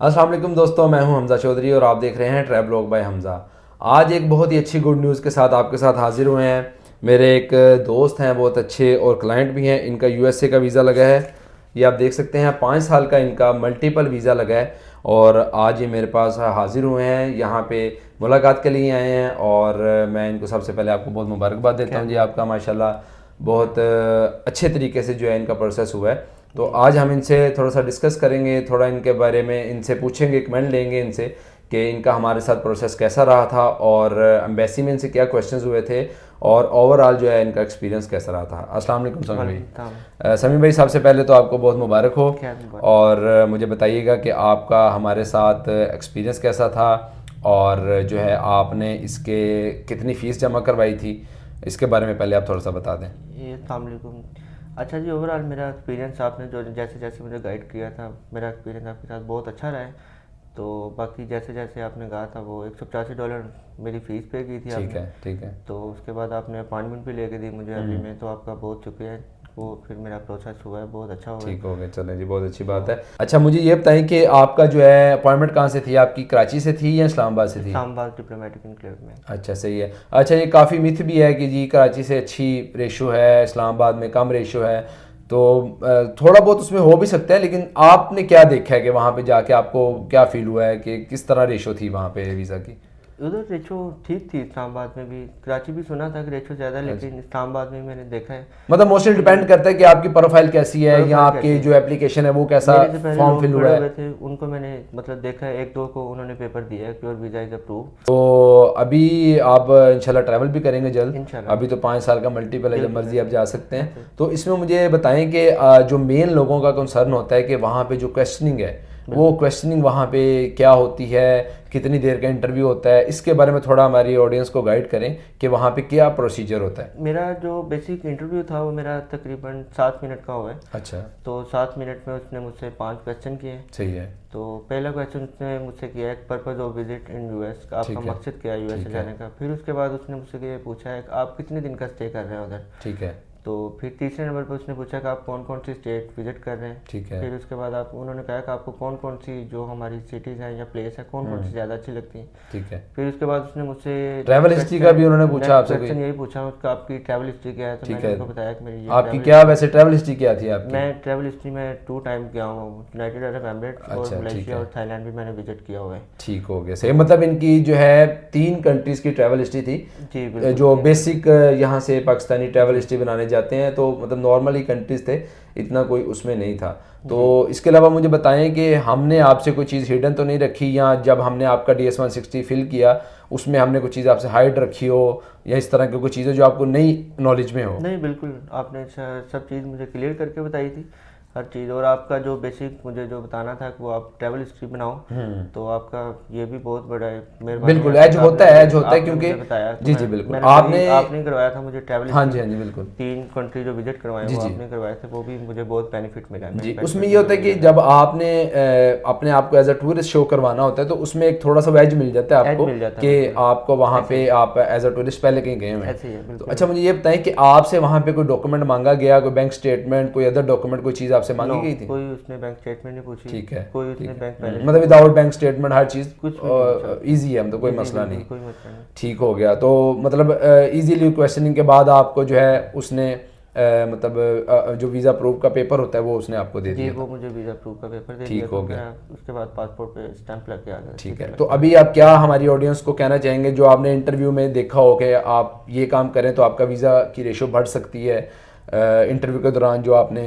अस्सलाम वालेकुम दोस्तों, मैं हूं हमजा चौधरी और आप देख रहे हैं ट्रैवलॉग बाय हमजा। आज एक बहुत ही अच्छी गुड न्यूज़ के साथ आपके साथ हाजिर हुए हैं। मेरे एक दोस्त हैं, बहुत अच्छे और क्लाइंट भी हैं। इनका यूएसए का वीज़ा लगा है। ये आप देख सकते हैं, 5 साल का इनका मल्टीपल वीज़ा लगा है और आज ये मेरे पास हाजिर हुए हैं, यहाँ पे मुलाकात के लिए आए हैं। और मैं इनको सबसे पहले आपको बहुत मुबारकबाद देता हूँ जी। आपका माशाल्लाह बहुत अच्छे तरीके से जो है इनका प्रोसेस हुआ है। तो आज हम इनसे थोड़ा सा डिस्कस करेंगे, थोड़ा इनके बारे में इनसे पूछेंगे, कमेंट लेंगे इनसे कि इनका हमारे साथ प्रोसेस कैसा रहा था और एम्बेसी में इनसे क्या क्वेश्चंस हुए थे और ओवरऑल जो है इनका एक्सपीरियंस कैसा रहा था। अस्सलाम वालेकुम समी भाई। समी भाई, सबसे पहले तो आपको बहुत मुबारक हो और मुझे बताइएगा कि आपका हमारे साथ एक्सपीरियंस कैसा था और जो है आपने इसके कितनी फ़ीस जमा करवाई थी, इसके बारे में पहले आप थोड़ा सा बता दें। अस्सलामुअलैकुम। अच्छा जी, ओवरऑल मेरा एक्सपीरियंस आपने जो जैसे जैसे मुझे गाइड किया था, मेरा एक्सपीरियंस आपके साथ बहुत अच्छा रहा है। तो बाकी जैसे जैसे आपने कहा था वो $185 मेरी फ़ीस पे की थी ठीक आपने। है, ठीक है। तो उसके बाद आपने अपॉइंटमेंट भी लेके दी मुझे अभी में, तो आपका बहुत शुक्रिया। वो फिर मेरा प्रोसेस हुआ है, बहुत अच्छा हुआ है। ठीक हो गया, चलें जी, बहुत अच्छी बात है। अच्छा, मुझे ये बताएं कि आपका जो है अपॉइंटमेंट कहाँ से थी? आपकी कराची से थी या इस्लामाबाद से थी? इस्लामाबाद डिप्लोमेटिक इनक्लेव में। अच्छा, सही है। अच्छा, ये काफ़ी मिथ भी है कि जी कराची से अच्छी रेशो है, इस्लामाबाद में कम रेशो है। तो थोड़ा बहुत उसमें हो भी सकता है, लेकिन आपने क्या देखा है कि वहाँ पे जाके आपको क्या फील हुआ है कि किस तरह रेशो थी वहाँ पे वीज़ा की? उधर रेशो ठीक थी, इस्लामाबाद में भी। कराची भी सुना था कि रेशो ज़्यादा, लेकिन इस्लामाबाद में मैंने देखा है। मतलब मोस्टली डिपेंड करता है कि आपकी प्रोफाइल कैसी है या आपकी जो एप्लीकेशन है वो कैसा मेरे से पहले फॉर्म लोग फिल हुआ खड़े है। हुए थे, उनको मैंने मतलब देखा है, एक दो को उन्होंने पेपर दिया है, प्योर वीज़ा इज़ अप्रूव। तो अभी आप इंशाल्लाह ट्रैवल भी करेंगे जल्द। इंशाल्लाह अभी तो 5 साल का मल्टीपल है, जब बिल्कुल मर्जी आप बिल्कुल। जा सकते हैं। तो इसमें मुझे बताएं कि जो मेन लोगों का कंसर्न होता है कि वहाँ पे जो क्वेश्चनिंग है, वो क्वेश्चनिंग वहाँ पे क्या होती है, कितनी देर का इंटरव्यू होता है, इसके बारे में थोड़ा हमारी ऑडियंस को गाइड करें कि वहाँ पे क्या प्रोसीजर होता है। मेरा जो बेसिक इंटरव्यू था वो मेरा तकरीबन 7 मिनट का हुआ है। अच्छा, तो 7 मिनट में उसने मुझसे 5 क्वेश्चन किए। सही है। तो पहला क्वेश्चन उसने मुझसे किया है, purpose of visit in US, आपका मकसद क्या है यूएस जाने का। फिर उसके बाद उसने मुझसे ये पूछा है कि आप कितने दिन का स्टे कर रहे हैं उधर। ठीक है। तो फिर तीसरे नंबर पर उसने पूछा कि आप कौन कौन सी स्टेट विजिट कर रहे हैं। ठीक है। फिर उसके बाद आप उन्होंने कहा कि आपको कौन कौन सी जो हमारी सिटीज़ हैं या प्लेस है, कौन कौन सी ज़्यादा अच्छी लगती हैं। ठीक है। फिर उसके बाद उसने मुझसे ट्रैवल हिस्ट्री का भी उन्होंने पूछा आपसे कोई? क्वेश्चन यही पूछा उसका, आपकी ट्रैवल हिस्ट्री क्या है। तो मैंने उनको बताया कि मेरी ये आपकी क्या वैसे ट्रैवल हिस्ट्री क्या थी आपकी? मैं ट्रैवल हिस्ट्री में 2 टाइम गया हूँ, यूनाइटेड अरब एमिरेट्स और मलेशिया और थाईलैंड भी मैंने विजिट किया हुआ है। ठीक हो गया, सही। मतलब इनकी जो है 3 कंट्रीज़ की ट्रैवल हिस्ट्री थी जी बिल्कुल। जो बेसिक यहाँ से पाकिस्तानी ट्रैवल हिस्ट्री बनाने जाते हैं, तो मतलब नॉर्मली कंट्रीज़ थे, इतना कोई उसमें नहीं था। तो इसके अलावा मुझे बताएं कि हमने आपसे कोई चीज़ हिडन तो नहीं रखी, या जब हमने आपका DS-160 फिल किया उसमें हमने कोई चीज़ आपसे हाइड रखी हो, या इस तरह की कोई चीज़ें जो आपको नई नॉलेज में हो? नहीं, बिल्कुल आपने सब चीज़ मुझे क्लियर करके बताई थी, हर चीज़। और आपका जो बेसिक मुझे जो बताना था कि वो आप ट्रैवल हिस्ट्री बनाओ, तो आपका ये भी बहुत बड़ा है। मेहरबानी। बिल्कुल, एज होता है क्योंकि बताया जी जी बिल्कुल आपने करवाया था मुझे ट्रैवल। हाँ जी, हाँ जी, बिल्कुल। 3 कंट्री जो विजिट करवाए वो आपने करवाए थे, वो भी मुझे बहुत बेनिफिट मिला जी। उसमें ये होता है कि जब आपने अपने आप को एज अ टूरिस्ट शो करवाना होता है, तो उसमें एक थोड़ा सा वेज मिल जाता है आपको कि आपको वहाँ पे आप एज अ टूरिस्ट पहले कहीं गए हैं। तो अच्छा, मुझे ये बताएं कि आपसे वहाँ पे कोई डॉक्यूमेंट मांगा गया, कोई बैंक स्टेटमेंट, कोई अदर डॉक्यूमेंट, कोई चीज़ आपसे मांगी गई थी? कोई उसने बैंक स्टेटमेंट नहीं पूछी। ठीक है। कोई उसने बैंक बैलेंस, मतलब विदाउट बैंक स्टेटमेंट हर चीज़ कुछ ईजी है, मतलब कोई मसला नहीं। कोई मसला नहीं। ठीक हो गया। तो मतलब इजीली क्वेश्चनिंग के बाद आपको जो है उसने मतलब जो वीज़ा प्रूफ का पेपर होता है वो उसने आपको दे दिया? वो मुझे वीज़ा प्रूफ का पेपर दे दिया। ठीक हो गया। उसके बाद पासपोर्ट पे स्टैंप लग के आ गया। ठीक है। तो अभी आप क्या हमारी ऑडियंस को कहना चाहेंगे, जो आपने इंटरव्यू में देखा हो कि आप ये काम करें तो आपका वीज़ा की रेशो बढ़ सकती है? इंटरव्यू के दौरान जो आपने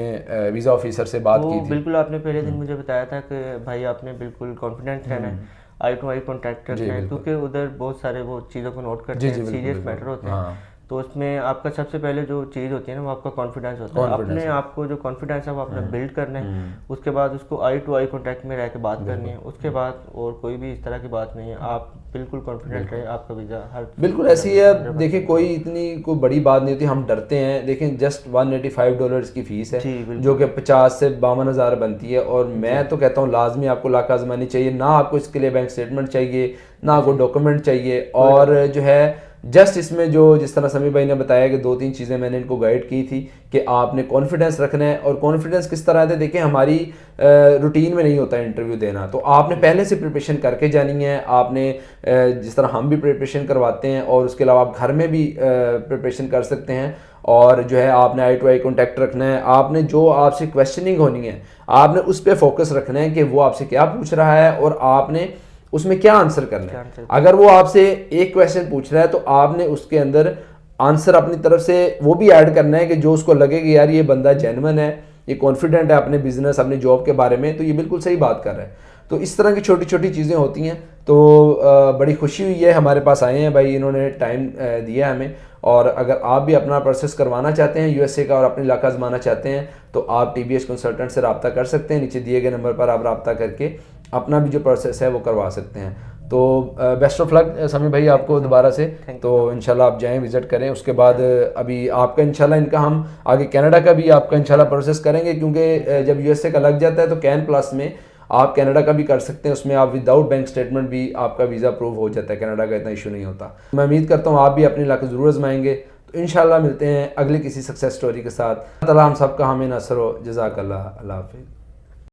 वीज़ा ऑफिसर से बात की थी, बिल्कुल आपने पहले दिन मुझे बताया था कि भाई आपने बिल्कुल कॉन्फिडेंस रहना है, आई टू आई कॉन्टैक्ट रखना है, क्योंकि उधर बहुत सारे वो चीज़ों को नोट करते हैं, सीरियस मैटर होते हैं। तो उसमें आपका सबसे पहले जो चीज़ होती है ना, वो आपका कॉन्फिडेंस होता है। अपने आप को जो कॉन्फिडेंस है वो आपने बिल्ड करना है। उसके बाद उसको आई टू आई कॉन्टैक्ट में रह के बात करनी है। उसके बाद और कोई भी इस तरह की बात नहीं है, आप बिल्कुल कॉन्फिडेंट रहे, आपका वीज़ा हर बिल्कुल ऐसी है। देखिए, कोई इतनी कोई बड़ी बात नहीं होती, हम डरते हैं। देखें, जस्ट $185 की फ़ीस है जो कि 50 से 52 हज़ार बनती है। और मैं तो कहता हूँ लाजमी आपको लाख आजमानी चाहिए। ना आपको इसके लिए बैंक स्टेटमेंट चाहिए, ना आपको डॉक्यूमेंट चाहिए, और जो है जस्ट इसमें जो जिस तरह समी भाई ने बताया कि 2-3 चीज़ें मैंने इनको गाइड की थी कि आपने कॉन्फिडेंस रखना है। और कॉन्फिडेंस किस तरह है, देखिए हमारी रूटीन में नहीं होता है इंटरव्यू देना, तो आपने पहले से प्रिपरेशन करके जानी है। आपने जिस तरह हम भी प्रिपरेशन करवाते हैं और उसके अलावा आप घर में भी प्रिपरेशन कर सकते हैं। और जो है आपने आई टू आई कॉन्टैक्ट रखना है। आपने जो आपसे क्वेश्चनिंग होनी है आपने उस पर फोकस रखना है कि वो आपसे क्या पूछ रहा है और आपने उसमें क्या आंसर करना है। अगर वो आपसे एक क्वेश्चन पूछ रहा है तो आपने उसके अंदर आंसर अपनी तरफ से वो भी ऐड करना है कि जो उसको लगे कि यार ये बंदा जेन्युइन है, ये कॉन्फिडेंट है अपने बिजनेस अपने जॉब के बारे में, तो ये बिल्कुल सही बात कर रहा है। तो इस तरह की छोटी छोटी चीज़ें होती हैं। तो बड़ी खुशी हुई है, हमारे पास आए हैं भाई, इन्होंने टाइम दिया हमें। और अगर आप भी अपना प्रोसेस करवाना चाहते हैं यूएसए का और अपनी इलाका आजमाना चाहते हैं तो आप टीबीएस कंसल्टेंट से रब्ता कर सकते हैं। नीचे दिए गए नंबर पर आप रब्ता करके अपना भी जो प्रोसेस है वो करवा सकते हैं। तो बेस्ट ऑफ लक समी भाई आपको दोबारा से। तो इंशाल्लाह आप जाएं, विज़िट करें। उसके बाद अभी आपका इंशाल्लाह इनका हम आगे कनाडा का भी आपका इंशाल्लाह प्रोसेस करेंगे, क्योंकि जब यूएसए का लग जाता है तो कैन प्लस में आप कनाडा का भी कर सकते हैं। उसमें आप विदाउट बैंक स्टेटमेंट भी आपका वीज़ा अप्रूव हो जाता है, कनाडा का इतना इशू नहीं होता। मैं उम्मीद करता हूँ आप भी अपने इलाके ज़रूर आजमाएंगे। तो इंशाल्लाह मिलते हैं अगले किसी सक्सेस स्टोरी के साथ। अल्लाह हम सबका हमें नसर हो। जज़ाकल्लाह, अल्लाह हाफ़िज़।